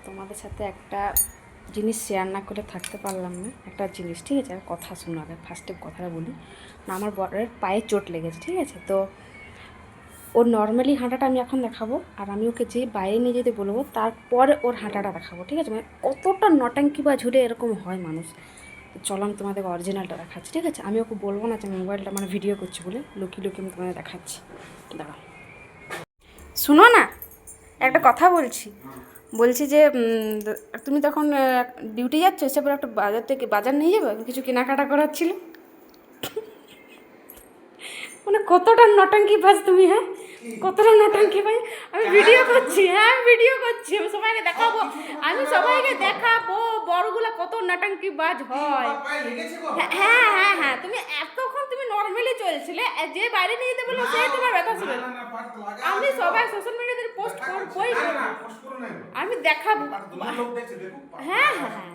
তোমাদের সাথে একটা জিনিস শেয়ার না করে থাকতে পারলাম না। একটা জিনিস, ঠিক আছে, আর কথা শোনো। আগে ফার্স্টে কথাটা বলি না, আমার বরের পায়ে চোট লেগেছে, ঠিক আছে। তো ওর নর্মালি হাঁটাটা আমি এখন দেখাবো, আর আমি ওকে যে বাইরে নিয়ে যেতে বলবো তারপরে ওর হাঁটাটা দেখাবো, ঠিক আছে। মানে কতটা নটাঙ্কি বা ঝুলে এরকম হয় মানুষ। তো চলো আমি তোমাদের অরিজিনালটা দেখাচ্ছি, ঠিক আছে। আমি ওকে বলবো না যে আমি মোবাইলটা মানে ভিডিও করছি বলে, লুকিয়ে লুকিয়ে আমি তোমাদের দেখাচ্ছি। দাঁড়াও, শুনো না, একটা কথা বলছি। বলছি যে তুমি তখন ডিউটি যাচ্ছ, এসে পরে একটা বাজার থেকে বাজার নিয়ে যাবে, কিছু কেনাকাটা করার ছিল। মানে কতটা নটাঙ্কি বাজ তুমি, হ্যাঁ, কতটা নটাঙ্কি ভাই। আমি ভিডিও করছি, হ্যাঁ আমি ভিডিও করছি, আমি সবাইকে দেখাবো, আমি সবাইকে দেখাবো বড়গুলো কত নটাঙ্কি বাজ হয়। হ্যাঁ হ্যাঁ হ্যাঁ হ্যাঁ, তুমি এতক্ষণ তুমি নর্মালি চলছিলে, যে বাইরে নিয়ে যেতে বললো সেই তোমার ব্যথা ছিল। আমি সবাই সোশ্যাল মিডিয়াতে পোস্ট করবোই করবো, আমি দেখাবো। হ্যাঁ হ্যাঁ হ্যাঁ,